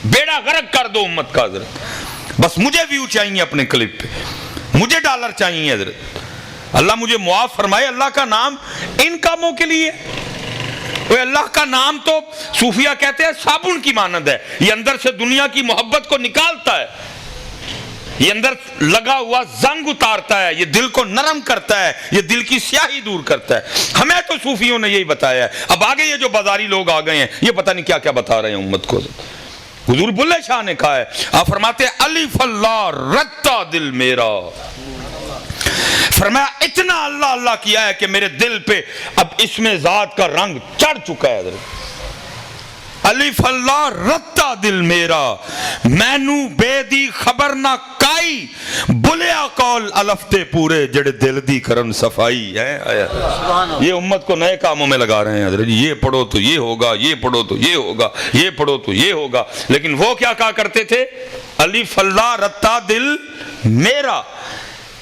بیڑا غرق کر دو امت کا حضرت. بس مجھے ویو چاہیے اپنے کلپ پہ, مجھے ڈالر چاہیے حضرت. اللہ مجھے معاف فرمائے, اللہ کا نام ان کاموں کے لیے. وہ اللہ کا نام تو صوفیہ کہتے ہیں صابن کی مانند ہے, یہ اندر سے دنیا کی محبت کو نکالتا ہے, یہ اندر لگا ہوا زنگ اتارتا ہے, یہ دل کو نرم کرتا ہے, یہ دل کی سیاہی دور کرتا ہے. ہمیں تو صوفیوں نے یہی بتایا ہے. اب آگے یہ جو بازاری لوگ آ گئے ہیں یہ پتہ نہیں کیا کیا بتا رہے ہیں امت کو. حضور بلے شاہ نے کہا ہے, آپ فرماتے ہیں الف اللہ رتا دل میرا, فرمایا اتنا اللہ اللہ کیا ہے کہ میرے دل پہ اب اس میں ذات کا رنگ چڑھ چکا ہے. الف اللہ رتا دل میرا, مینو بے دی خبر نہ کائی, بلیا قول الفتے پورے جڑے دل دی کرن صفائی ہے. یہ امت کو نئے کاموں میں لگا رہے ہیں حضرت, یہ پڑھو تو یہ ہوگا, یہ پڑھو تو یہ ہوگا, یہ پڑھو تو یہ ہوگا. لیکن وہ کیا کہا کرتے تھے, الف اللہ رتا دل میرا,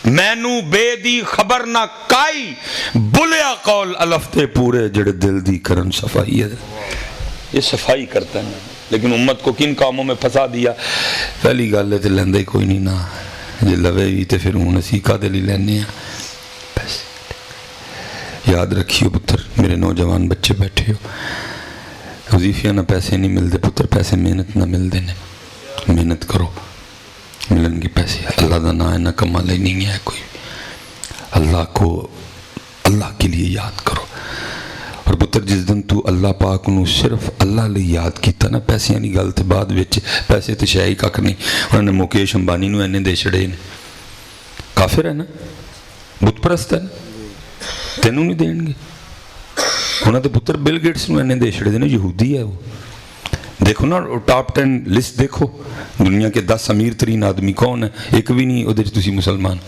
مینو بے دی خبر نہ کائی, بلیا قول الفتے پورے جڑے دل دی کرن صفائی ہے. یہ صفائی کرتا ہے. لیکن امت کو کن کاموں میں پھنسا دیا. پہلی گل ہے تے لیندے کوئی نہیں نا, جے لوے بھی تے پھر ہن اسی کا دل ہی لینے ہیں پیسے. یاد رکھیو پتر, میرے نوجوان بچے بیٹھے ہو, وظیفیاں نہ پیسے نہیں ملتے پتر, پیسے محنت نہ ملتے نے. محنت کرو ملن گے پیسے. اللہ دا نام ہے نہ کمال ہی نہیں ہے کوئی. اللہ کو اللہ کے لیے یاد کرو. اور پتر جس دن تو اللہ پاک نو صرف اللہ لئے یاد کیتا نا, پیسے نہیں گل تے بعد وچ پیسے تے شے ہی کک نہیں. انہوں نے مکیش امبانی نو اینے دے چھڑے نے, کافر ہے نا, بت پرست ہے نا, تینوں نہیں دین گے. انہوں نے پتر بل گیٹس نو اینے دے چھڑے نے, یہودی ہے وہ. دیکھو نا ٹاپ 10 لسٹ دیکھو, دنیا کے 10 امیر ترین آدمی کون ہے, ایک بھی نہیں ادھر تسی مسلمان.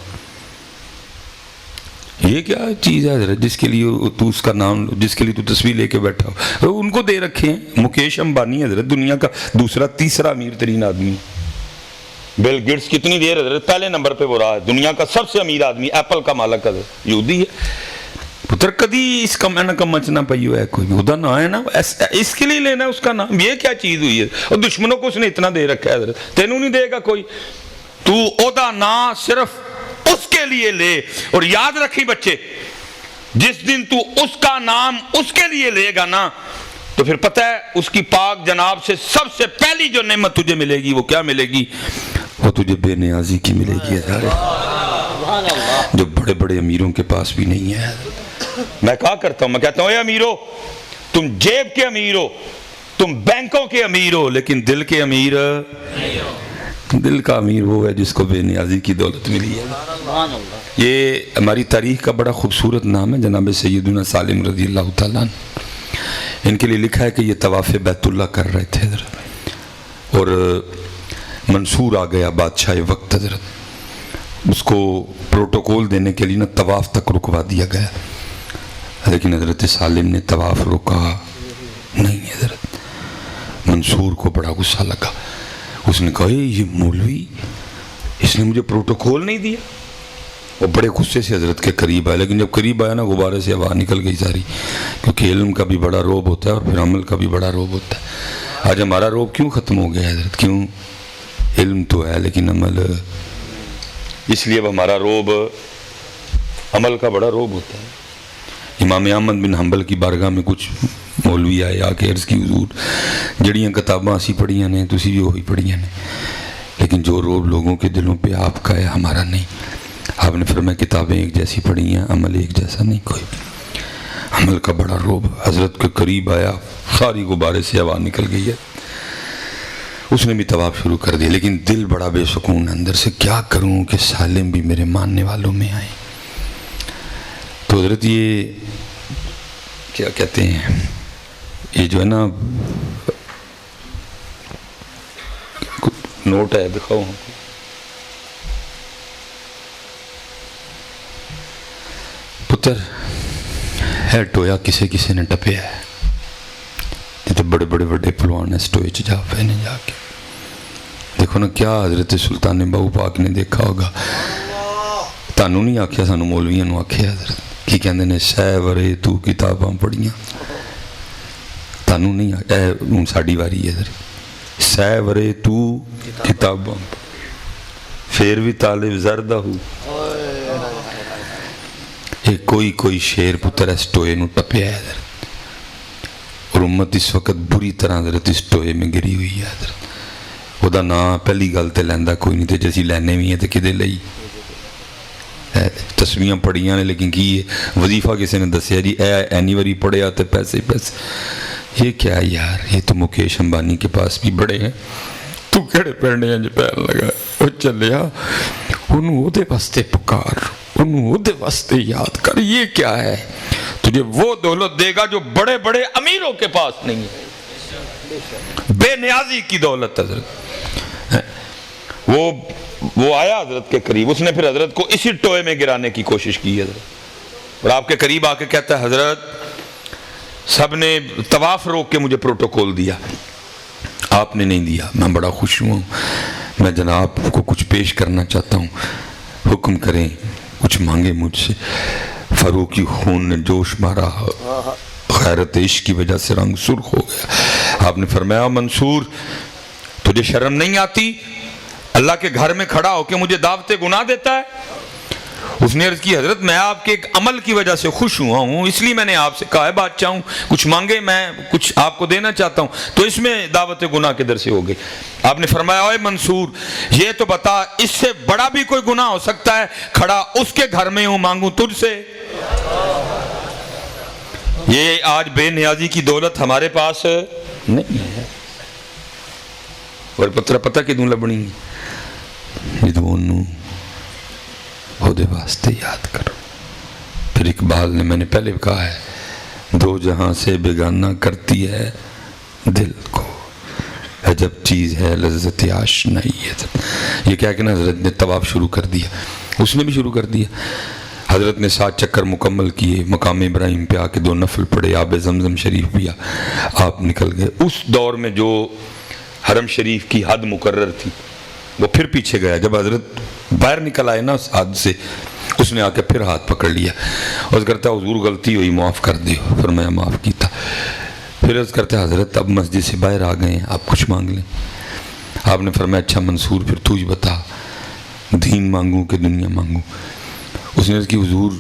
یہ کیا چیز ہے حضرت جس کے لیے تو اس کا نام, جس کے لیے تو تصویر لے کے بیٹھا ہو. ان کو دے رکھے ہیں. مکیش امبانی حضرت دنیا کا دوسرا تیسرا امیر ترین آدمی. بل گیٹس کتنی دیر حضرت پہلے نمبر پہ وہ رہا ہے, دنیا کا سب سے امیر آدمی, ایپل کا مالک حضرت یہودی ہے. پتر کدی اس کا میں نہ کمچنا پئی ہوا ہے کوئی, خدا نہ ہے نا, اس کے لیے لینا ہے اس کا نام. یہ کیا چیز ہوئی ہے, اور دشمنوں کو اس نے اتنا دے رکھا ہے حضرت, تینوں نہیں دے گا کوئی. تو اودا نا صرف اس کے لیے لے. اور یاد رکھی بچے, جس دن تو اس کا نام اس کے لیے لے گا نا, تو پھر پتہ ہے اس کی پاک جناب سے سب سے پہلی جو نعمت تجھے ملے گی وہ کیا ملے گی, وہ تجھے بے نیازی کی ملے گی. جو بڑے بڑے امیروں کے پاس بھی نہیں ہے. میں کہا کرتا ہوں, میں کہتا ہوں اے امیرو, تم جیب کے امیر ہو, تم بینکوں کے امیر ہو, لیکن دل کے امیر نہیں ہو. دل کا امیر وہ ہے جس کو بے نیازی کی دولت ملی ہے. یہ ہماری تاریخ کا بڑا خوبصورت نام ہے, جناب سیدنا سالم رضی اللہ تعالیٰ عنہ. ان کے لیے لکھا ہے کہ یہ طواف بیت اللہ کر رہے تھے حضرت, اور منصور آ گیا بادشاہ وقت حضرت, اس کو پروٹوکول دینے کے لیے نا طواف تک رکوا دیا گیا. لیکن حضرت سالم نے طواف رکا نہیں حضرت. منصور کو بڑا غصہ لگا, اس نے کہا یہ مولوی, اس نے مجھے پروٹوکول نہیں دیا. وہ بڑے غصے سے حضرت کے قریب آئے, لیکن جب قریب آیا نا غبارے سے ہوا نکل گئی ساری, کیونکہ علم کا بھی بڑا روب ہوتا ہے اور پھر عمل کا بھی بڑا روب ہوتا ہے. آج ہمارا روب کیوں ختم ہو گیا حضرت, کیوں, علم تو ہے لیکن عمل, اس لیے اب ہمارا روب عمل کا بڑا روب ہوتا ہے. امام احمد بن حنبل کی بارگاہ میں کچھ مولوی آئے, آ کے عرض کی حضور جڑیاں کتاباں اسی پڑھیاں نے, تسی بھی وہی پڑھیاں نے, لیکن جو روب لوگوں کے دلوں پہ آپ کا ہے ہمارا نہیں. آپ نے فرمایا کتابیں ایک جیسی پڑھی ہیں, عمل ایک جیسا نہیں کوئی. عمل کا بڑا روب. حضرت کے قریب آیا, ساری غبارے سے ہوا نکل گئی ہے, اس نے بھی طواف شروع کر دیا, لیکن دل بڑا بے سکون اندر سے, کیا کروں کہ سالم بھی میرے ماننے والوں میں آئے. تو حضرت یہ کیا کہتے ہیں, یہ جو ہے نا نوٹ ہے, دکھاؤ پتر, ہے ٹویا کسے کسے نے ٹپیا ہے. یہ تو بڑے بڑے بڑے پلوان ہیں, سٹوئے چ جا پہنے جا کے دیکھو نا کیا حضرت سلطان باہو پاک نے دیکھا ہوگا. تانوں نہیں آکھیا, سانو مولویاں نو آکھیا حضرت, کی کہندے نے سہ ورے تو کتاباں پڑھیاں, تانوں نہیں آکھیا, ساڑی واری ہے حضرت. سیورے تو کتابوں پھر بھی طالب زردہ ہو. ایک کوئی شیر پتر اس ٹوئے نو ٹپیا ہے حضرت, اور امت اس وقت بری طرح حضرت اس ٹوئے میں گری ہوئی ہے حضرت. وہ دا نام پہلی گل تے لیندہ کوئی نہیں تے جیسی لینے بھی ہیں تے کدے لئی تسمیاں پڑھیاں نے, لیکن کی ہے وظیفہ کسی نے دسیا جی اینی وری پڑھے آتے پیسے. یہ کیا یار, یہ تو مکیش امبانی کے پاس بھی بڑے ہیں, تو کہڑے پڑھنے ہیں جو پیر لگا وہ چلیا, انہوں دے واسطے پکار, انہوں دے واسطے یاد کر. یہ کیا ہے, تجھے وہ دولت دے گا جو بڑے بڑے امیروں کے پاس نہیں ہے, بے نیازی کی دولت. حضرت وہ آیا حضرت کے قریب, اس نے پھر حضرت کو اسی ٹوئے میں گرانے کی کوشش کی حضرت, اور آپ کے قریب آ کے کہتا ہے حضرت سب نے طواف روک کے مجھے پروٹوکول دیا, آپ نے نہیں دیا. میں بڑا خوش ہوں, میں جناب کو کچھ پیش کرنا چاہتا ہوں, حکم کریں, کچھ مانگے مجھ سے. فاروقی خون نے جوش مارا, غیرت عشق کی وجہ سے رنگ سرخ ہو گیا. آپ نے فرمایا منصور تجھے شرم نہیں آتی, اللہ کے گھر میں کھڑا ہو کے مجھے دعوت گناہ دیتا ہے. اس نے عرض کی حضرت میں آپ کے ایک عمل کی وجہ سے خوش ہوا ہوں, اس لیے میں نے آپ سے کہا ہے بادشاہ ہوں, کچھ مانگے, میں کچھ آپ کو دینا چاہتا ہوں, تو اس میں دعوت گناہ کے در سے ہو گئی. آپ نے فرمایا اے منصور یہ تو بتا اس سے بڑا بھی کوئی گناہ ہو سکتا ہے, کھڑا اس کے گھر میں ہوں مانگوں تجھ سے. یہ آج بے نیازی کی دولت ہمارے پاس نہیں ہے, اور پتہ کدوں لبنی جدونوں خود واسطے یاد کرو. پھر اقبال نے, میں نے پہلے کہا ہے, دو جہاں سے بیگانہ کرتی ہے دل کو, عجب چیز ہے لذت آشنائیت. یہ کیا کہ نا حضرت نے طواف شروع کر دیا, اس نے بھی شروع کر دیا. حضرت نے 7 چکر مکمل کیے, مقام ابراہیم پہ آ کے 2 نفل پڑھے, آب زمزم شریف پیا, آپ نکل گئے. اس دور میں جو حرم شریف کی حد مقرر تھی وہ پھر پیچھے گیا. جب حضرت باہر نکل آئے نا اس حد سے, اس نے آ کے پھر ہاتھ پکڑ لیا, عرض کرتا حضور غلطی ہوئی معاف کر دیو. فرمایا معاف کیتا. پھر عرض کرتا حضرت اب مسجد سے باہر آ گئے ہیں, آپ کچھ مانگ لیں. آپ نے فرمایا اچھا منصور پھر تو ہی بتا دین مانگوں کہ دنیا مانگوں. اس نے عرض کی حضور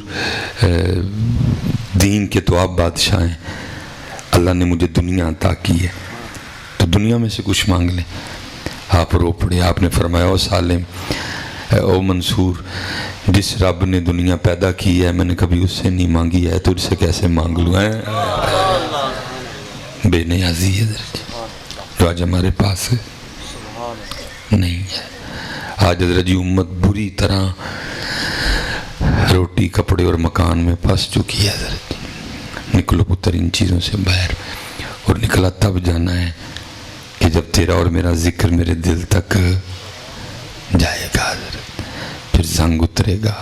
دین کے تو آپ بادشاہ ہیں, اللہ نے مجھے دنیا عطا کی ہے تو دنیا میں سے کچھ مانگ لیں. آپ رو پڑے. آپ نے فرمایا او سالم, او منصور, جس رب نے دنیا پیدا کی ہے میں نے کبھی اس سے نہیں مانگی ہے, تجھ سے کیسے مانگ لوں. بے نیازی ہے جو آج ہمارے پاس ہے نہیں ہے. آج حضرت جی امت بری طرح روٹی کپڑے اور مکان میں پھنس چکی ہے. حضرت نکلو پتر ان چیزوں سے باہر, اور نکلا تب جانا ہے کہ جب تیرا اور میرا ذکر میرے دل تک جائے گا حضرت, پھر زنگ اترے گا,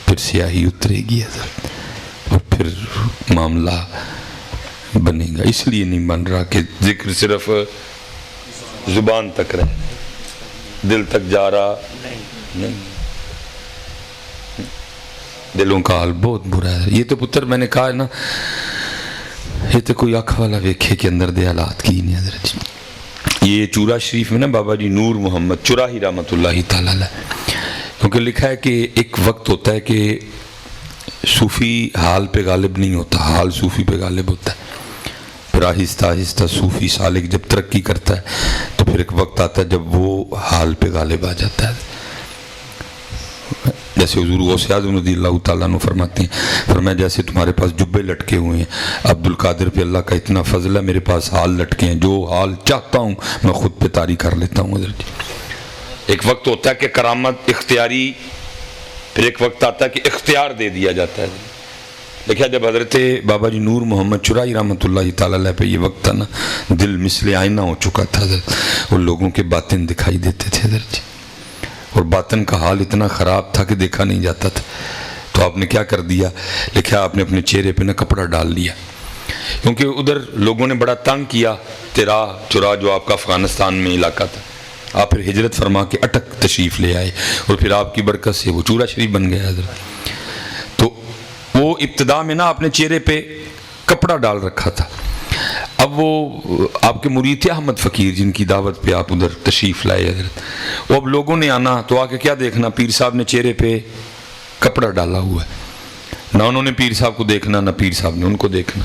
پھر سیاہی اترے گی حضرت, اور پھر معاملہ بنے گا. اس لیے نہیں بن رہا کہ ذکر صرف زبان تک رہے, دل تک جا رہا نہیں. دلوں کا حال بہت برا ہے. یہ تو پتر میں نے کہا ہے نا, یہ تو کوئی آنکھ والا ویکھے کے اندر دے حالات کی نہیں حضرت. یہ چورا شریف میں نا بابا جی نور محمد چراہی رحمت اللہ تعالیٰ علیہ, کیونکہ لکھا ہے کہ ایک وقت ہوتا ہے کہ صوفی حال پہ غالب نہیں ہوتا, حال صوفی پہ غالب ہوتا ہے. پھر آہستہ آہستہ صوفی سالک جب ترقی کرتا ہے تو پھر ایک وقت آتا ہے جب وہ حال پہ غالب آ جاتا ہے. جیسے حضور غوث اعظم رضی اللہ تعالیٰ عنہ فرماتے ہیں, فرمایا جیسے تمہارے پاس جبے لٹکے ہوئے ہیں, عبد القادر پہ اللہ کا اتنا فضل ہے, میرے پاس حال لٹکے ہیں, جو حال چاہتا ہوں میں خود پہ طاری کر لیتا ہوں. حضرت ایک وقت ہوتا ہے کہ کرامت اختیاری, پھر ایک وقت آتا ہے کہ اختیار دے دیا جاتا ہے. دیکھا جب حضرت بابا جی نور محمد چرائی رحمت اللہ تعالیٰ علیہ پہ یہ وقت تھا نا, دل مثل آئینہ ہو چکا تھا حضرت, اور لوگوں کے باطن دکھائی دیتے تھے حضرت جی, اور باطن کا حال اتنا خراب تھا کہ دیکھا نہیں جاتا تھا. تو آپ نے کیا کر دیا, لکھا آپ نے اپنے چہرے پہ نا کپڑا ڈال لیا, کیونکہ ادھر لوگوں نے بڑا تنگ کیا. تیرا چرا جو آپ کا افغانستان میں علاقہ تھا, آپ پھر ہجرت فرما کے اٹک تشریف لے آئے, اور پھر آپ کی برکت سے وہ چورا شریف بن گیا حضرت. تو وہ ابتدا میں نا اپنے چہرے پہ کپڑا ڈال رکھا تھا, اب اب وہ آپ کے مرید تھے احمد فقیر جن کی دعوت پہ آپ ادھر تشریف لائے حضرت، وہ اب لوگوں نے آنا تو آ کے کیا دیکھنا، پیر صاحب نے چہرے پہ کپڑا ڈالا ہوا ہے، نہ انہوں نے پیر صاحب کو دیکھنا نہ پیر صاحب نے ان کو دیکھنا،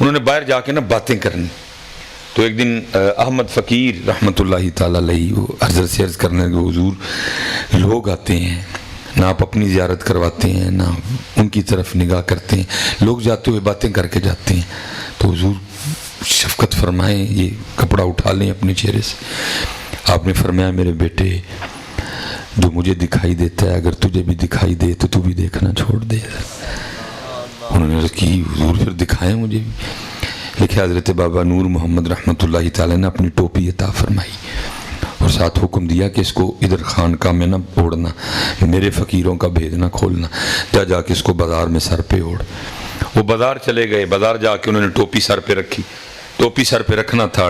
انہوں نے باہر جا کے نا باتیں کرنی۔ تو ایک دن احمد فقیر رحمۃ اللہ تعالیٰ علیہ وہ حضرت سے عرض کرنے کے حضور لوگ آتے ہیں، نہ آپ اپنی زیارت کرواتے ہیں نہ ان کی طرف نگاہ کرتے ہیں، لوگ جاتے ہوئے باتیں کر کے جاتے ہیں، تو حضور شفقت فرمائیں یہ کپڑا اٹھا لیں اپنے چہرے سے۔ آپ نے فرمایا میرے بیٹے جو مجھے دکھائی دیتا ہے اگر تجھے بھی دکھائی دے تو تو بھی دیکھنا چھوڑ دے۔ انہوں نے عرض کی حضور پھر دکھائیں مجھے بھی۔ لکھے حضرت بابا نور محمد رحمۃ اللہ تعالیٰ نے اپنی ٹوپی عطا فرمائی اور ساتھ حکم دیا کہ اس کو ادھر خانقاہ میں نہ اوڑھنا، میرے فقیروں کا بھید نہ کھولنا، جا کے اس کو بازار میں سر پہ اوڑھ۔ وہ بازار چلے گئے، بازار جا کے انہوں نے ٹوپی سر پہ رکھی، ٹوپی سر پہ رکھنا تھا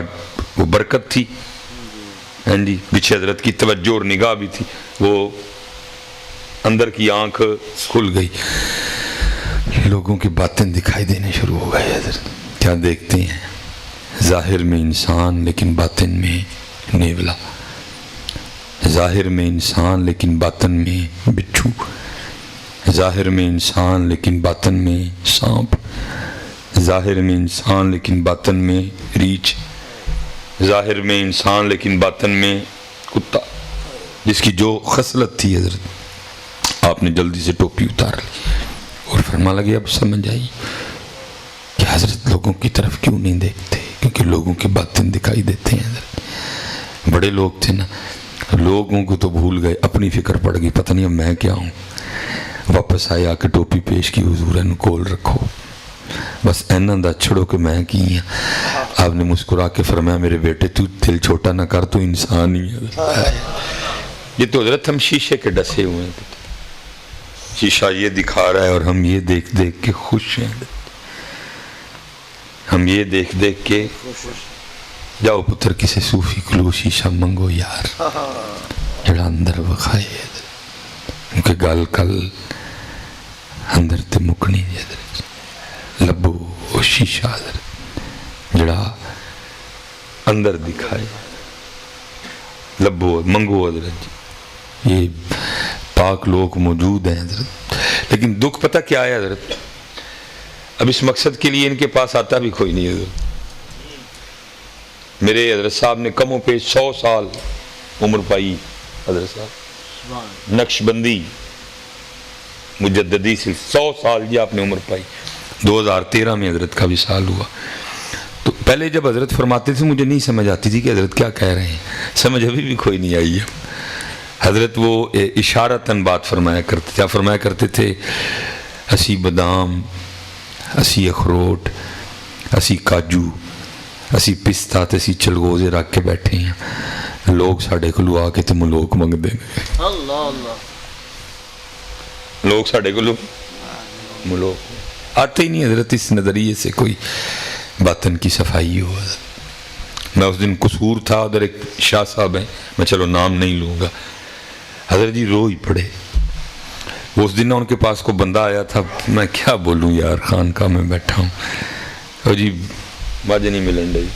وہ برکت تھی، جی پیچھے حضرت کی توجہ اور نگاہ بھی تھی، وہ اندر کی آنکھ کھل گئی، لوگوں کی باتیں دکھائی دینے شروع ہو گئے۔ حضرت کیا دیکھتے ہیں، ظاہر میں انسان لیکن باطن میں نیولا، ظاہر میں انسان لیکن باطن میں بچھو، ظاہر میں انسان لیکن باطن میں سانپ، ظاہر میں انسان لیکن باطن میں ریچھ، ظاہر میں انسان لیکن باطن میں کتا، جس کی جو خصلت تھی حضرت آپ نے جلدی سے ٹوپی اتار لی اور فرما لگے اب سمجھ آئی کہ حضرت لوگوں کی طرف کیوں نہیں دیکھتے، کیونکہ لوگوں کے باطن دکھائی دیتے ہیں۔ حضرت بڑے لوگ تھے نا، لوگوں کو تو بھول گئے، اپنی فکر پڑ گئی، پتہ نہیں اب میں کیا ہوں۔ واپس آئے، آ کے ٹوپی پیش کی، حضور اینو کول رکھو، بس اینا دا چھڑو کہ میں کی ہیں۔ آپ نے مسکرا کے فرمایا میرے بیٹے تو دل چھوٹا نہ کر، تو انسان ہی ہے۔ یہ تو حضرت ہم شیشے کے ڈسے ہوئے ہیں، شیشہ یہ دکھا رہا ہے اور ہم یہ دیکھ دیکھ کے خوش ہیں، ہم یہ دیکھ دیکھ کے جاؤ پتر کسی صوفی کلو شیشہ منگو یار جڑا اندر وکھائے، کیونکہ گل کل اندر تے مکنی لبو وہ شیشہ جڑا اندر دکھائے، لبو منگو حضرت۔ یہ پاک لوگ موجود ہیں حضرت، لیکن دکھ پتہ کیا ہے حضرت، اب اس مقصد کے لیے ان کے پاس آتا بھی کوئی نہیں حضرت۔ میرے حضرت صاحب نے کم و پیش 100 سال عمر پائی، حضرت صاحب نقش بندی مجددی سے 100 سال جی آپ نے عمر پائی۔ 2013 میں حضرت کا وصال ہوا۔ تو پہلے جب حضرت فرماتے تھے مجھے نہیں سمجھ آتی تھی کہ حضرت کیا کہہ رہے ہیں، سمجھ ابھی بھی کوئی نہیں آئی ہے۔ حضرت وہ اشارتاً بات فرمایا کرتے، کیا فرمایا کرتے تھے، اسی بادام، اسی اخروٹ، اسی کاجو، اسی پستہ تے اسی چلگوزے رکھ کے بیٹھے ہیں، لوگ ساڑھے کو لو آ کے تے ملوک منگ دیں گے۔ اللہ اللہ، لوگ ساڑھے کو لو ملوک آتے ہی نہیں حضرت اس نظریے سے کوئی باطن کی صفائی ہو۔ میں اس دن قصور تھا، ادھر ایک شاہ صاحب ہیں، میں چلو نام نہیں لوں گا، حضرت جی رو ہی پڑے۔ اس دن ان کے پاس کو بندہ آیا تھا، میں کیا بولوں یار، خانقاہ میں بیٹھا ہوں اور جی باجے نہیں ملن رہی،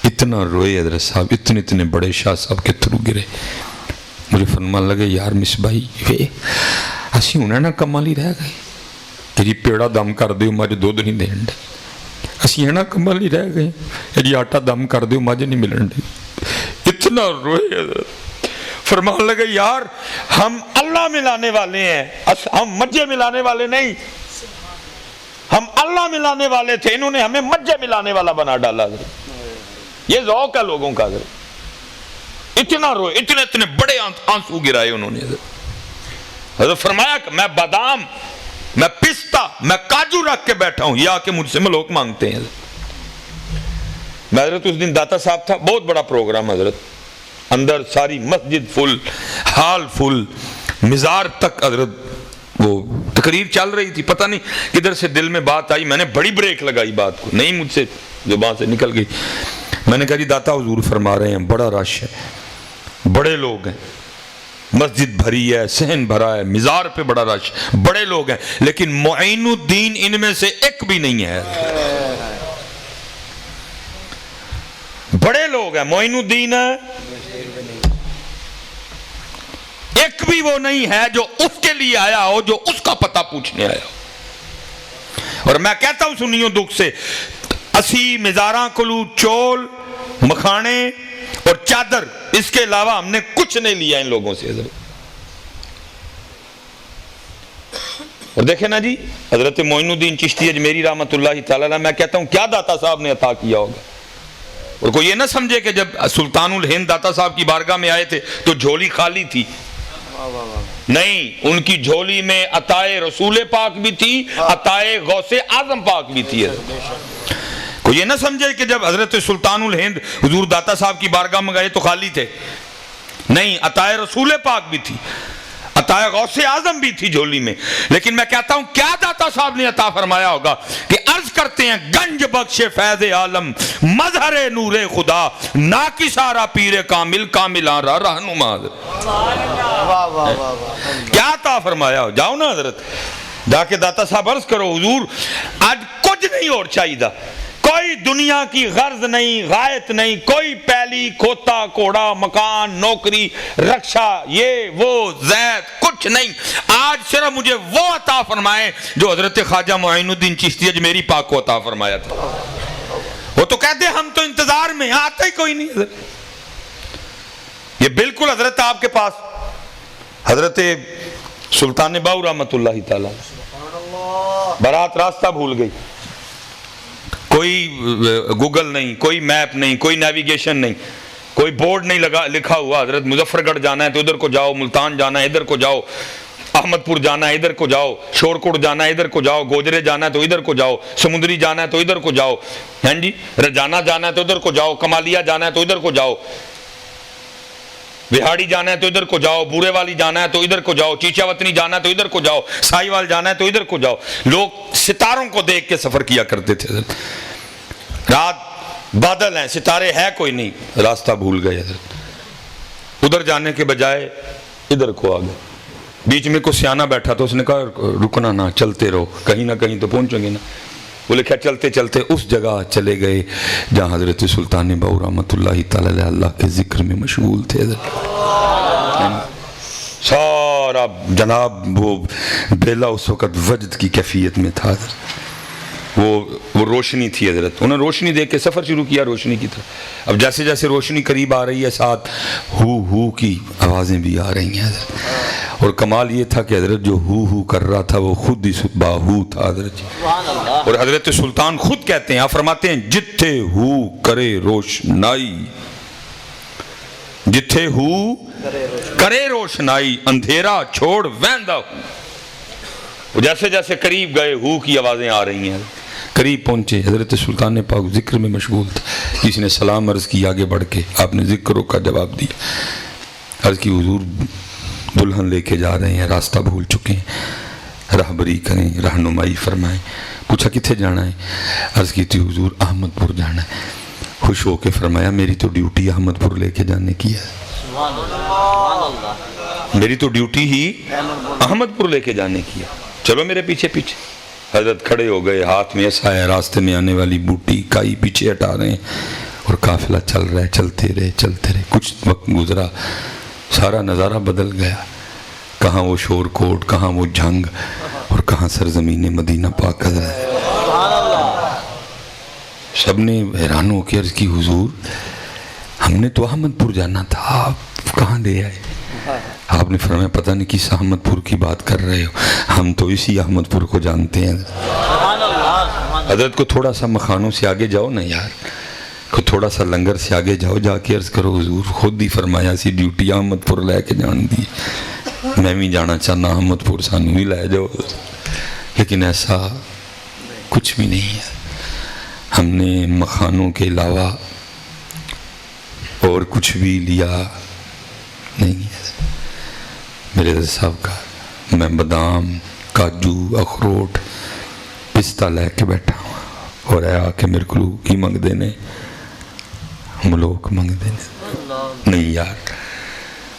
اتنا روئے حضرت صاحب، اتنے بڑے شاہ صاحب کے تھرو گرے۔ مجھے فرمان لگے یار مصباحی وے اسی ہونا نہ کمال ہی رہ گئے کہ جی پیڑا دم کر دیو مجھ دودھ نہیں دین دے، اسی ہے نا کمال ہی رہ گئے کہ جی آٹا دم کر دیو مجھ نہیں ملن دے۔ اتنا روئے حضرت، فرمان لگے یار ہم اللہ ملانے والے ہیں، ہم مجھے ملانے والے نہیں، ہم اللہ ملانے والے تھے، انہوں نے ہمیں مجھے ملانے والا بنا ڈالا حضرت۔ یہ ذوق ہے لوگوں کا حضرت، اتنا روئے، اتنے بڑے آنسو گرائے انہوں نے حضرت۔ فرمایا کہ میں بادام، میں پستہ، میں کاجو رکھ کے بیٹھا ہوں، یہ آ کے مجھ سے ملوک مانگتے ہیں حضرت۔ میں حضرت اس دن داتا صاحب تھا، بہت بڑا پروگرام حضرت، اندر ساری مسجد فل، حال فل، مزار تک حضرت وہ تقریر چل رہی تھی، پتہ نہیں کدھر سے دل میں بات آئی، میں نے بڑی بریک لگائی بات کو، نہیں مجھ سے زبان سے نکل گئی، میں نے کہا جی داتا حضور فرما رہے ہیں بڑا رش ہے، بڑے لوگ ہیں، مسجد بھری ہے، صحن بھرا ہے، مزار پہ بڑا رش، بڑے لوگ ہیں، لیکن معین الدین ان میں سے ایک بھی نہیں ہے۔ بڑے لوگ ہیں، معین الدین ایک بھی وہ نہیں ہے جو اس کے لیے آیا ہو، جو اس کا پتہ پوچھنے آیا ہو۔ اور میں کہتا ہوں سنیوں دکھ سے، اسی مزاراں کلو چول مکھانے اور چادر، اس کے علاوہ ہم نے کچھ نہیں لیا ان لوگوں سے۔ اور دیکھیں نا جی، حضرت معین الدین چشتی اجمیری رحمۃ اللہ تعالی علیہ، میں کہتا ہوں کیا داتا صاحب نے عطا کیا ہوگا۔ اور کوئی یہ نہ سمجھے کہ جب سلطان الہند داتا صاحب کی بارگاہ میں آئے تھے تو جھولی خالی تھی، نہیں، ان کی جھولی میں عطائے رسول پاک بھی تھی، عطائے غوث اعظم پاک بھی تھی۔ کوئی یہ نہ سمجھے کہ جب حضرت سلطان الہند حضور داتا صاحب کی بارگاہ میں گئے تو خالی تھے، نہیں، عطائے رسول پاک بھی تھی، عطائے غوث اعظم بھی تھی جھولی میں۔ لیکن میں کہتا ہوں کیا داتا صاحب نے عطا فرمایا ہوگا کہ عرض کرتے ہیں گنج بخش فیض عالم مظہر نور خدا ناکسارا پیر کامل کاملارا رہنما۔ کیا عطا فرمایا ہو؟ جاؤ نا حضرت، جا کے داتا صاحب عرض کرو حضور آج کچھ نہیں اور چاہیے دا، کوئی دنیا کی غرض نہیں، غایت نہیں، کوئی پہلی کھوتا کوڑا مکان نوکری رکشہ یہ وہ زید کچھ نہیں، آج صرف مجھے وہ عطا فرمائے جو حضرت خواجہ معین الدین چشتی اجمیری پاک کو عطا فرمایا تھا۔ وہ تو کہتے ہیں ہم تو انتظار میں، آتا ہی کوئی نہیں حضرت۔ یہ بالکل حضرت آپ کے پاس حضرت سلطان باؤ رحمت اللہ تعالی برات راستہ بھول گئی، کوئی گوگل نہیں، کوئی میپ نہیں، کوئی نیویگیشن نہیں، کوئی بورڈ نہیں لکھا ہوا حضرت مظفر گڑھ جانا ہے تو ادھر کو جاؤ، ملتان جانا ہے ادھر کو جاؤ، احمد پور جانا ہے ادھر کو جاؤ، شورکوٹ جانا ہے ادھر کو جاؤ، گوجرے جانا ہے تو ادھر کو جاؤ، سمندری جانا ہے تو ادھر کو جاؤ، ہاں جی، رجانہ جانا ہے تو ادھر کو جاؤ، کمالیہ جانا ہے تو ادھر کو جاؤ، بہاڑی جانا ہے تو ادھر کو جاؤ، بورے والی جانا ہے تو ادھر کو جاؤ، چیچا وطنی جانا ہے تو ادھر کو جاؤ، سائی وال جانا ہے تو ادھر کو جاؤ۔ لوگ ستاروں کو دیکھ کے سفر کیا کرتے تھے حضرت، رات بادل ہیں ستارے ہے کوئی نہیں، راستہ بھول گئے حضرت، ادھر جانے کے بجائے ادھر کو آ گئے۔ بیچ میں کوئی سیانہ بیٹھا تو اس نے کہا رکنا نہ، چلتے رہو، کہیں نہ کہیں تو پہنچو گے نا۔ بولے کیا چلتے چلتے اس جگہ چلے گئے جہاں حضرت سلطان باؤ رحمت اللہ تعالی علیہ اللہ کے ذکر میں مشغول تھے حضرت۔ سارا جناب وہ بیلا اس وقت وجد کی کیفیت میں تھا حضرت، وہ روشنی تھی حضرت، انہوں نے روشنی دیکھ کے سفر شروع کیا روشنی کی طرف۔ اب جیسے جیسے روشنی قریب آ رہی ہے ساتھ ہو کی آوازیں بھی آ رہی ہیں حضرت، اور کمال یہ تھا کہ حضرت جو ہو کر رہا تھا وہ خود ہی باہو تھا حضرت، اور حضرت سلطان خود کہتے ہیں، آپ فرماتے ہیں جتھے ہو کرے روشنائی، جتھے ہو کرے روشنائی اندھیرا چھوڑ ویندہ ہو۔ جیسے جیسے قریب گئے ہو کی آوازیں آ رہی ہیں، قریب پہنچے حضرت سلطان پاک ذکر میں مشغول تھا، کسی نے سلام عرض کی آگے بڑھ کے، آپ نے ذکروں کا جواب دیا، عرض کی حضور دلہن لے کے جا رہے ہیں، راستہ بھول چکے ہیں، راہبری کریں، رہنمائی فرمائیں۔ پوچھا کتنے جانا ہے؟ عرض کی تھی حضور احمد پور جانا ہے۔ خوش ہو کے فرمایا میری تو ڈیوٹی احمد پور لے کے جانے کی ہے، میری تو ڈیوٹی ہی احمد پور لے کے جانے کی ہے، چلو میرے پیچھے پیچھے۔ حضرت کھڑے ہو گئے، ہاتھ میں ایسا ہے راستے میں آنے والی بوٹی کائی پیچھے ہٹا رہے ہیں، اور قافلہ چل رہا ہے، چلتے رہے، کچھ وقت گزرا، سارا نظارہ بدل گیا، کہاں وہ شور کوٹ، کہاں وہ جھنگ، اور کہاں سرزمین مدینہ پاک حضرت۔ سب نے حیران ہو کے عرض کی حضور ہم نے تو احمد پور جانا تھا، آپ کہاں لے آئے؟ آپ نے فرمایا پتہ نہیں کس احمد پور کی بات کر رہے ہو، ہم تو اسی احمد پور کو جانتے ہیں۔ حضرت کو تھوڑا سا مخانوں سے آگے جاؤ نا یار، کو تھوڑا سا لنگر سے آگے جاؤ، جا کے عرض کرو حضور خود ہی فرمایا سی ڈیوٹی احمد پور لے کے جان دی، میں بھی جانا چاہنا احمد پور، سانو ہی لے جاؤ۔ لیکن ایسا کچھ بھی نہیں ہے، ہم نے مخانوں کے علاوہ اور کچھ بھی لیا نہیں ہے۔ میرے حضرت صاحب کا میں بادام کاجو اخروٹ پستہ لے کے بیٹھا ہوں، اور آ کے میرے کو کی منگ دینے، ملوک منگ دینے، نہیں یار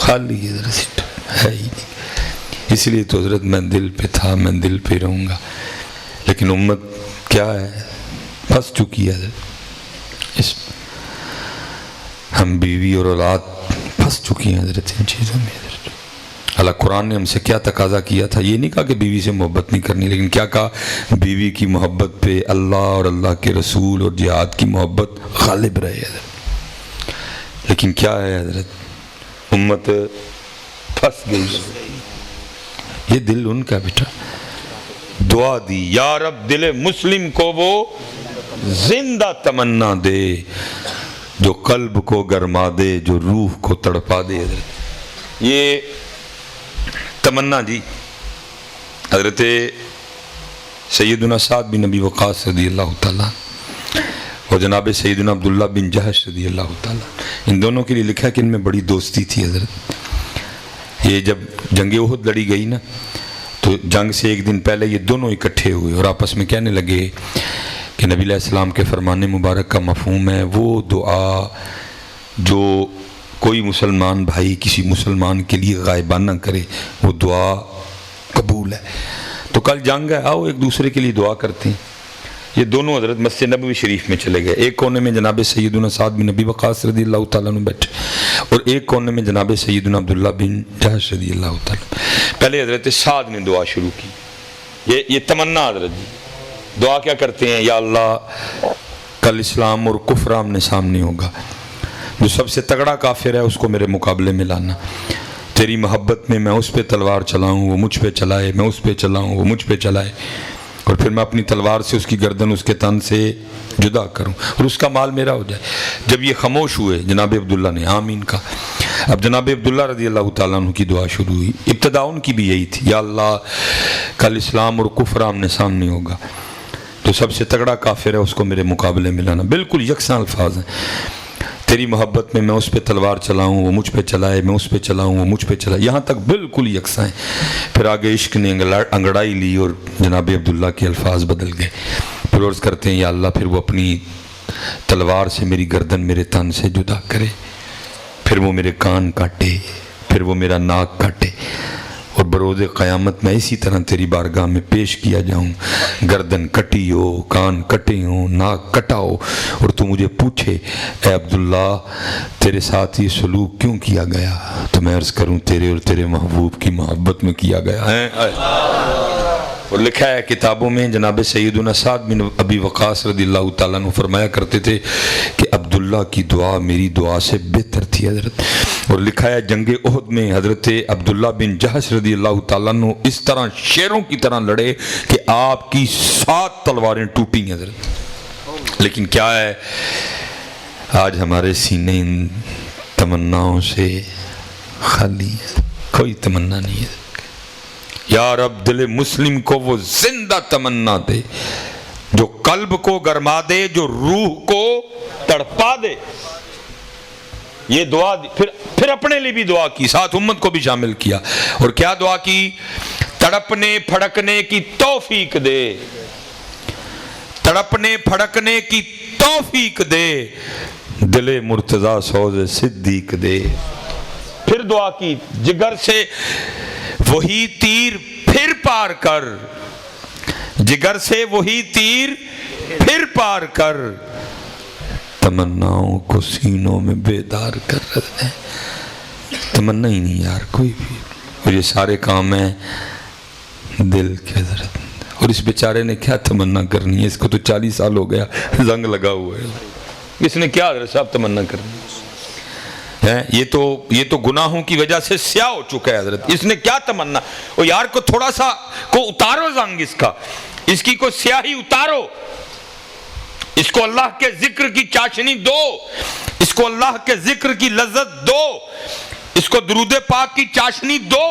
خالی حضرت ہے ہی نہیں. اس لیے تو حضرت میں دل پہ تھا، میں دل پہ رہوں گا. لیکن امت کیا ہے، پھنس چکی ہے حضرت. اس ہم بیوی اور اولاد پھنس چکی ہیں حضرت ان چیزوں میں. حضرت اللہ قرآن نے ہم سے کیا تقاضا کیا تھا؟ یہ نہیں کہا کہ بیوی سے محبت نہیں کرنی، لیکن کیا کہا؟ بیوی کی محبت پہ اللہ اور اللہ کے رسول اور جہاد کی محبت غالب رہے حضرت. لیکن کیا ہے حضرت، امت پھنس گئی. یہ دل ان کا بیٹا دعا دی، یا رب دل مسلم کو وہ زندہ تمنا دے جو قلب کو گرما دے، جو روح کو تڑپا دے. حضرت یہ تمنا جی حضرت سیدنا سعد بن ابی وقاص رضی اللہ تعالیٰ اور جناب سیدنا عبداللہ بن جہش رضی اللہ تعالیٰ، ان دونوں کے لیے لکھا کہ ان میں بڑی دوستی تھی حضرت. یہ جب جنگ احد لڑی گئی نا تو جنگ سے ایک دن پہلے یہ دونوں اکٹھے ہوئے اور آپس میں کہنے لگے کہ نبی علیہ السلام کے فرمان مبارک کا مفہوم ہے وہ دعا جو کوئی مسلمان بھائی کسی مسلمان کے لیے غائبانہ کرے وہ دعا قبول ہے. تو کل جنگ ہے، آؤ ایک دوسرے کے لیے دعا کرتے ہیں. یہ دونوں حضرت مسجد نبوی شریف میں چلے گئے. ایک کونے میں جناب سیدنا سعد بن ابی وقاص رضی اللہ تعالیٰ عنہ بیٹھے اور ایک کونے میں جناب سیدنا عبداللہ بن جہش رضی اللہ تعالیٰ. پہلے حضرت سعد نے دعا شروع کی. یہ تمنا حضرت جی دعا کیا کرتے ہیں؟ یا اللہ کل اسلام اور کفر آمنے سامنے ہوگا، جو سب سے تگڑا کافر ہے اس کو میرے مقابلے میں لانا. تیری محبت میں اس پہ تلوار چلاؤں وہ مجھ پہ چلائے، میں اس پہ چلاؤں وہ مجھ پہ چلائے، اور پھر میں اپنی تلوار سے اس کی گردن اس کے تن سے جدا کروں اور اس کا مال میرا ہو جائے. جب یہ خاموش ہوئے جناب عبداللہ نے آمین کہا. اب جناب عبداللہ رضی اللہ تعالیٰ عنہ کی دعا شروع ہوئی. ابتدا ان کی بھی یہی تھی، یا اللہ کل اسلام اور کفر آمنے سامنے ہوگا، جو سب سے تگڑا کافر ہے اس کو میرے مقابلے میں لانا. بالکل یکساں الفاظ ہیں. تیری محبت میں اس پہ تلوار چلاؤں وہ مجھ پہ چلائے، میں اس پہ چلاؤں وہ مجھ پہ چلائے، یہاں تک بالکل یکساں ہیں. پھر آگے عشق نے انگڑائی لی اور جناب عبداللہ کے الفاظ بدل گئے. پھر عرض کرتے ہیں یا اللہ پھر وہ اپنی تلوار سے میری گردن میرے تن سے جدا کرے، پھر وہ میرے کان کاٹے، پھر وہ میرا ناک کاٹے، اور بروز قیامت میں اسی طرح تیری بارگاہ میں پیش کیا جاؤں، گردن کٹی ہو، کان کٹے ہوں، ناک کٹا ہو، اور تو مجھے پوچھے اے عبداللہ تیرے ساتھ یہ سلوک کیوں کیا گیا؟ تو میں عرض کروں تیرے اور تیرے محبوب کی محبت میں کیا گیا ہے. اور لکھا ہے کتابوں میں جناب سیدنا سعد بن ابی وقاص رضی اللہ تعالیٰ عنہ فرمایا کرتے تھے کہ عبداللہ کی دعا میری دعا سے بہتر تھی حضرت. اور لکھا ہے جنگ احد میں حضرت عبداللہ بن جہش رضی اللہ تعالیٰ عنہ اس طرح شیروں کی طرح لڑے کہ آپ کی 7 تلواریں ٹوٹی حضرت. لیکن کیا ہے آج ہمارے سینے ان تمناؤں سے خالی ہے، کوئی تمنا نہیں ہے. یا رب دل مسلم کو وہ زندہ تمنا دے جو قلب کو گرما دے، جو روح کو تڑپا دے. یہ دعا دی. پھر اپنے لیے بھی دعا کی، ساتھ امت کو بھی شامل کیا. اور کیا دعا کی؟ تڑپنے پھڑکنے کی توفیق دے، تڑپنے پھڑکنے کی توفیق دے، دل مرتضی سوز صدیق دے. پھر دعا کی جگر سے وہی تیر پھر پار کر، جگر سے وہی تیر پھر پار کر، تمناؤں کو سینوں میں بیدار کر رہے ہیں. تمنا ہی نہیں یار کوئی بھی. اور یہ سارے کام ہیں دل کے حضرت. اور اس بیچارے نے کیا تمنا کرنی ہے؟ اس کو تو 40 سال ہو گیا زنگ لگا ہوا ہے. اس نے کیا حضرت صاحب تمنا کرنی ہے؟ یہ تو گناہوں کی وجہ سے سیاہ ہو چکا ہے حضرت. اس نے کیا تمنا؟ اور یار کو تھوڑا سا کو اتارو زنگ اس کا، اس کی کو سیاہی اتارو، اس کو اللہ کے ذکر کی چاشنی دو، اس کو اللہ کے ذکر کی لذت دو، اس کو درود پاک کی چاشنی دو،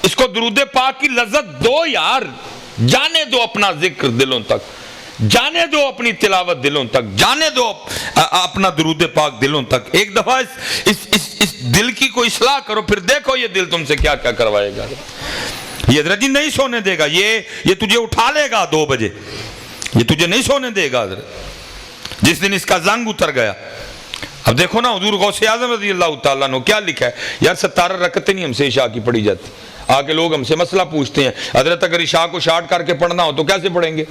اس کو درود پاک کی لذت دو. یار جانے دو اپنا ذکر دلوں تک، جانے دو اپنی تلاوت دلوں تک، جانے دو اپنا درود پاک دلوں تک. ایک دفعہ اس دل کی کو اصلاح کرو، پھر دیکھو یہ دل تم سے کیا کیا کروائے گا. یہ حضرت جی نہیں سونے دے گا، یہ تجھے اٹھا لے گا 2 بجے، یہ تجھے نہیں سونے دے گا حضرت. جس دن اس کا زنگ اتر گیا اب دیکھو نا حضور غوث اعظم رضی اللہ تعالیٰ عنہ کیا لکھا ہے، یار 17 رکعتیں نہیں ہم سے عشاء کی پڑھی جاتی، آ کے لوگ ہم سے مسئلہ پوچھتے ہیں حضرت اگر عشاء کو شارٹ کر کے پڑھنا ہو تو کیسے پڑھیں گے؟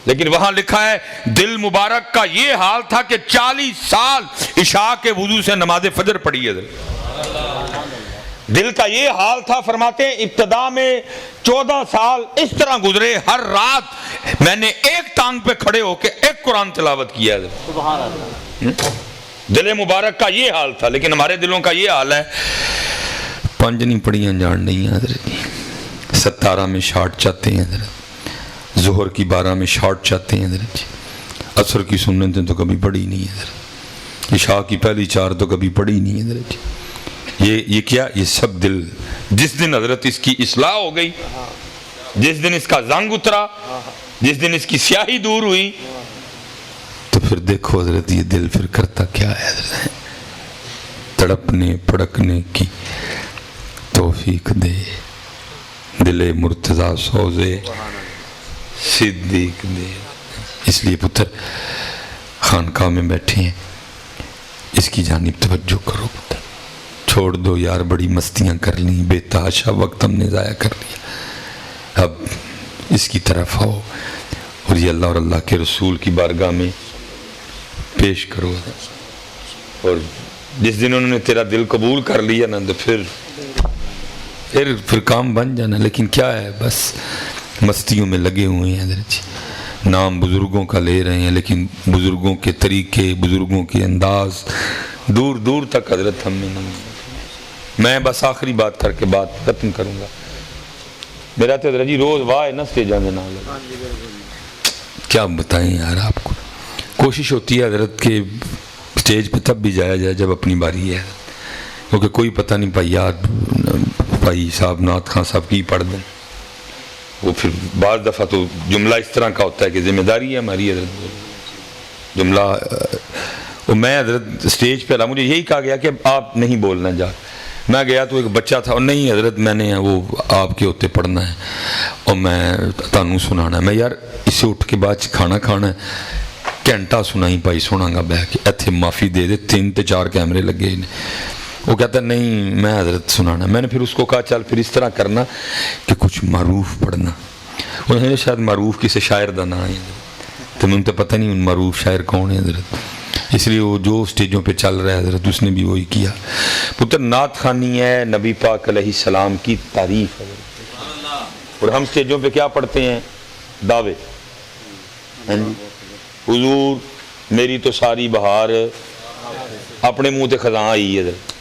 لیکن وہاں لکھا ہے دل مبارک کا یہ حال تھا کہ 40 سال عشاء کے وضو سے نماز فجر پڑھی ہے، دل کا یہ حال تھا، فرماتے ہیں ابتدا میں 14 سال اس طرح گزرے، ہر رات میں نے ایک ٹانگ پہ کھڑے ہو کے ایک قرآن تلاوت کیا ہے، دل مبارک کا یہ حال تھا۔ لیکن ہمارے دلوں کا یہ حال ہے 5 نہیں پڑھیاں جان نہیں ہیں حضرت، 17 میں شارٹ چاہتے ہیں حضرت، ظہر کی 12 میں شارٹ چاہتے ہیں حضرت، عصر کی سنتیں تو کبھی پڑھی نہیں ہے حضرت، عشاء کی پہلی 4 تو کبھی پڑھی نہیں ہے حضرت۔ یہ کیا؟ یہ سب دل، جس دن حضرت اس کی اصلاح ہو گئی، جس دن اس کا زنگ اترا، جس دن اس کی سیاہی دور ہوئی، تو پھر دیکھو حضرت یہ دل پھر کرتا کیا ہے حضرت، تڑپنے پڑکنے کی توفیق دے، دل مرتضیٰ سوزے صدیق دے۔ اس لیے پتر خانقاہ میں بیٹھے ہیں، اس کی جانب توجہ کرو پتر، چھوڑ دو یار بڑی مستیاں کر لیں، بے تحاشا وقت ہم نے ضائع کر لیا، اب اس کی طرف آؤ اور یہ اللہ اور اللہ کے رسول کی بارگاہ میں پیش کرو، اور جس دن انہوں نے تیرا دل قبول کر لیا نا تو پھر کام بن جانا۔ لیکن کیا ہے، بس مستیوں میں لگے ہوئے ہیں حضرت جی، نام بزرگوں کا لے رہے ہیں لیکن بزرگوں کے طریقے، بزرگوں کے انداز دور دور تک حضرت ہم میں نہیں۔ میں بس آخری بات کر کے بات ختم کروں گا، میرا تو حضرت جی روز واہ ہے نا سٹیجاں میں نہ لگا، کیا بتائیں یار آپ کو، کوشش ہوتی ہے حضرت کہ سٹیج پہ تب بھی جایا جائے جب اپنی باری ہے، کیونکہ کوئی پتہ نہیں پائی یار بھائی صاحب نعت خان صاحب کی پڑھ دیں، وہ پھر بعض دفعہ تو جملہ اس طرح کا ہوتا ہے کہ ذمہ داری ہے ہماری حضرت، جملہ وہ میں حضرت سٹیج پہ رہا، مجھے یہی کہا گیا کہ آپ نہیں بولنا جا، میں گیا تو ایک بچہ تھا، اور نہیں حضرت میں نے وہ آپ کے ہوتے پڑھنا ہے اور میں تانوں سنانا ہے، میں یار اسے اٹھ کے بعد کھانا کھانا ہے، گھنٹہ سنا ہی پائی سونا گا بہ کے، ایتھے معافی دے دے، 3 تے 4 کیمرے لگے انہیں، وہ کہتا ہے نہیں میں حضرت سنانا، میں نے پھر اس کو کہا چل پھر اس طرح کرنا کہ کچھ معروف پڑھنا، انہوں نے شاید معروف کسی شاعر دا نہ ہے، تو میں ان تو پتہ نہیں ان معروف شاعر کون ہے حضرت، اس لیے وہ جو سٹیجوں پہ چل رہا ہے حضرت اس نے بھی وہی کیا۔ پتر نعت خوانی ہے نبی پاک علیہ السلام کی تعریف ہے، اور ہم سٹیجوں پہ کیا پڑھتے ہیں؟ دعوے، حضور میری تو ساری بہار اپنے منہ تے خزاں آئی ہے حضرت،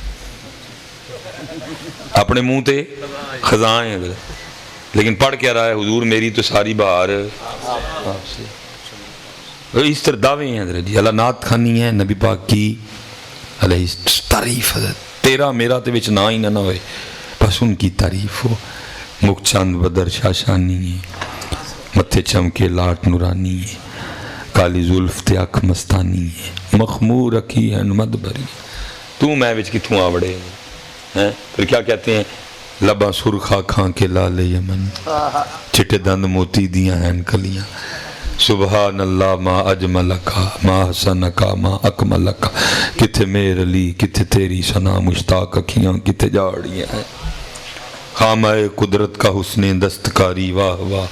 اپنے منہ تے خزاں ہے حضرت، لیکن پڑھ کیا رہا ہے؟ حضور میری تو ساری بہار آپ سے، اس طرح دعوے ہیں حضرت جی، اللہ نعت خوانی ہے نبی پاک کی علیہ تعریف حضرت، تیرا میرا تے وچ نہ ہی نہ ہوئے، بس ان کی تعریف ہو، مکھ چند بدر شاشانی ہے، متھے چمکے لاٹ نورانی ہے، کالی زلف تے اکھ مستانی ہے، مخمور رکھی ہے مد بری، تو میں وچ کتھوں آوڑے ہیں؟ پھر کیا کہتے ہیں؟ لباں سرخا کھاں کے لال یمن، چٹے دند موتی دیاں ہیں کلیاں، سبحان اللہ ما اجملکا ما حسنکا ما اکملکا، کتھے میر علی کتھے تیری ثنا مشتاق اکھیاں کتھے جاڑیاں ہیں، خامہ قدرت کا حسن دستکاری واہ واہ،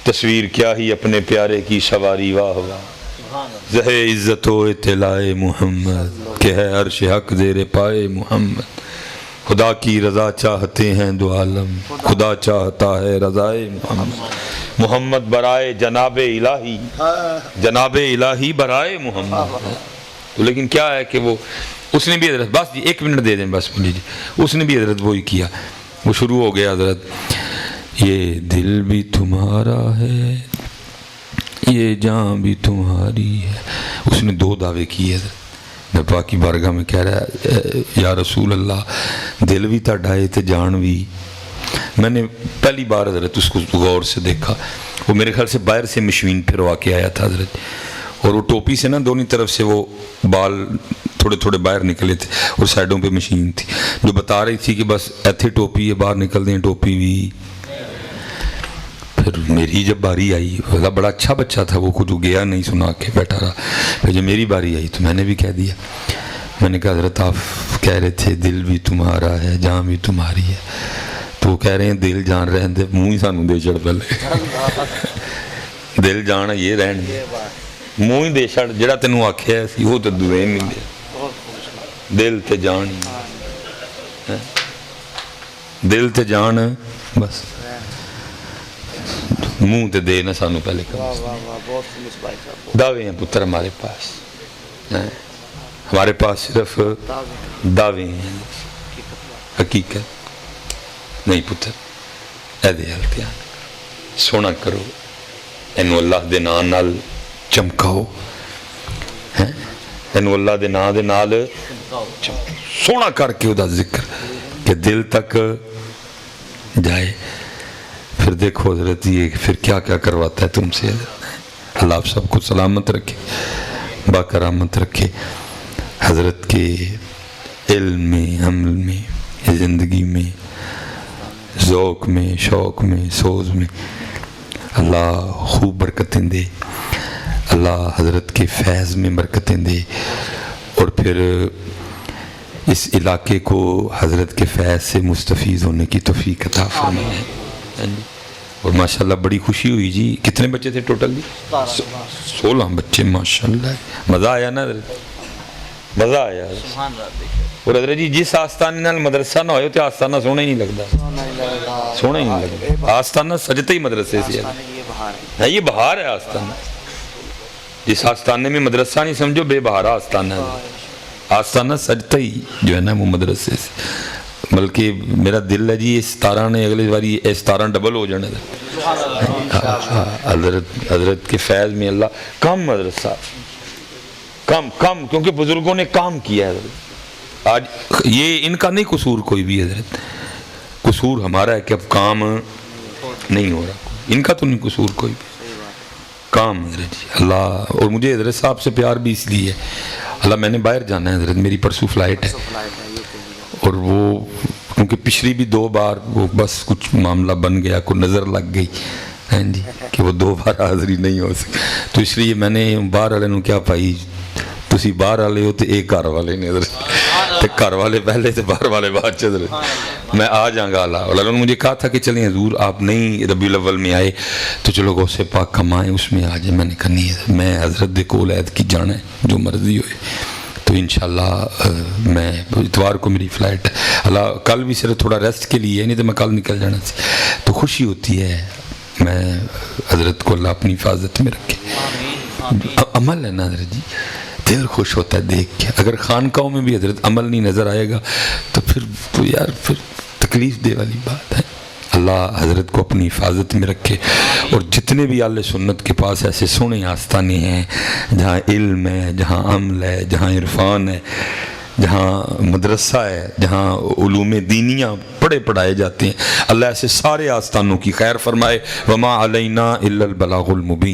تصویر کیا ہی اپنے پیارے کی سواری واہ واہ، زہ عزت و اطلاع محمد کہ ہے عرش حق زیر پائے محمد، خدا کی رضا چاہتے ہیں دو عالم، خدا چاہتا ہے رضائے محمد، محمد برائے جناب الہی، جناب الہی برائے محمد۔ لیکن کیا ہے کہ وہ اس نے بھی حضرت، بس جی 1 منٹ دے دیں بس مجھے جی، اس نے بھی حضرت وہی کیا، وہ شروع ہو گیا حضرت، یہ دل بھی تمہارا ہے یہ جان بھی تمہاری ہے، اس نے 2 دعوے کیے حضرت، پاک کی بارگاہ میں کہہ رہا ہے یا رسول اللہ دل بھی تاڑائے تے جان بھی، میں نے پہلی بار حضرت اس کو غور سے دیکھا، وہ میرے خیال سے باہر سے مشین پھروا کے آیا تھا حضرت، اور وہ ٹوپی سے نا دونوں طرف سے وہ بال تھوڑے تھوڑے باہر نکلے تھے، اور سائڈوں پہ مشین تھی جو بتا رہی تھی کہ بس ایتھے ٹوپی ہے باہر نکل دیں ٹوپی بھی، پھر میری جب باری آئی، بڑا اچھا بچہ تھا وہ، کچھ گیا نہیں، سنا کے بیٹھا رہا. پھر جب میری باری آئی تو میں نے بھی کہہ دیا. میں نے کہا حضرت آپ کہہ رہے تھے دل بھی تمہارا ہے جان بھی تمہاری ہے، تو وہ کہہ رہے ہیں دل جان رہن دے، منہ ہی سانوں دے چڑ پہلے. دل جان یہ رہن دے، منہ ہی دے چڑ، جڑا تینوں آکھیا سی وہ تو دوین نہیں دے. دل تے جان، دل تے جان، بس منہ تے دے نہ سانوں پہلے. دعوے ہیں پتر ہمارے پاس، ہمارے پاس صرف دعوے ہیں، حقیقت نہیں. پتر اے دے التیان سونا کرو، اینو اللہ دے نام نال چمکاؤ، اینو اللہ دے نام دے نال سونا کر کے دا ذکر کہ دل تک جائے. پھر دیکھو حضرت یہ پھر کیا کیا کرواتا ہے تم سے. اللہ آپ سب کو سلامت رکھے، باکرامت رکھے. حضرت کے علم میں، عمل میں، زندگی میں، ذوق میں، شوق میں، سوز میں اللہ خوب برکتیں دے. اللہ حضرت کے فیض میں برکتیں دے، اور پھر اس علاقے کو حضرت کے فیض سے مستفیض ہونے کی توفیق عطا فرمائے. اور ماشاءاللہ بڑی خوشی ہوئی جی. کتنے بچے تھے ٹوٹل جی؟ 16 بچے. ماشاءاللہ مزہ آیا نا حضرت، مزہ آیا. اور حضرت جی جس آستانے نال مدرسہ نہ ہوئے تو آستانہ سونا ہی نہیں لگتا، سونا ہی نہیں لگتا. آستانہ سجتے ہی مدرسے سے ہے، یہ بہار ہے آستانہ. جس آستانے میں مدرسہ نہیں سمجھو بے بہارا آستانہ ہے. آستانہ سجتا ہی جو ہے نا وہ مدرسے سے. بلکہ میرا دل ہے جی یہ 17 نے اگلے باری 17 ڈبل ہو جانے حضرت کے فیض میں. اللہ کم مدرسہ، کم کیونکہ بزرگوں نے کام کیا ہے. آج یہ ان کا نہیں قصور کوئی بھی حضرت، قصور ہمارا ہے کہ اب کام نہیں ہو رہا. ان کا تو نہیں قصور کوئی بھی، کام حضرت جی. اللہ اور مجھے حضرت صاحب سے پیار بھی اس لیے ہے. اللہ میں نے باہر جانا ہے حضرت، میری پرسوں فلائٹ ہے، اور وہ کیونکہ پچھلی بھی 2 بار وہ بس کچھ معاملہ بن گیا، کوئی نظر لگ گئی جی کہ وہ 2 بار حاضری نہیں ہو سکی. تو اس لیے میں نے باہر والے نو کیا پائی تسی باہر والے ہو تو ایک گھر والے نے حضرت، تو گھر والے پہلے تو باہر والے بعد حضرت. میں آ جاؤں گا. اللہ نے مجھے کہا تھا کہ چلیں حضور آپ نہیں ربیع الاول میں آئے تو چلو غوث پاک کمائیں اس میں آ جائیں. میں نے کہا نہیں، میں حضرت دے کول عید کی جانا ہے، جو مرضی ہوئے. تو انشاءاللہ میں اتوار کو میری فلائٹ ہے. اللہ کل بھی صرف تھوڑا ریسٹ کے لیے، نہیں تو میں کل نکل جانا سی. تو خوشی ہوتی ہے، میں حضرت کو اللہ اپنی حفاظت میں رکھے. عمل ہے نا حضرت جی، دل خوش ہوتا ہے دیکھ کے. اگر خانقاہوں میں بھی حضرت عمل نہیں نظر آئے گا تو پھر یار پھر تکلیف دے والی بات ہے. اللہ حضرت کو اپنی حفاظت میں رکھے. اور جتنے بھی اہل سنت کے پاس ایسے سونے آستانے ہیں جہاں علم ہے، جہاں عمل ہے، جہاں عرفان ہے، جہاں مدرسہ ہے، جہاں علوم دینیاں پڑھائے جاتے ہیں، اللہ ایسے سارے آستانوں کی خیر فرمائے. وما علینا الا البلاغ المبین.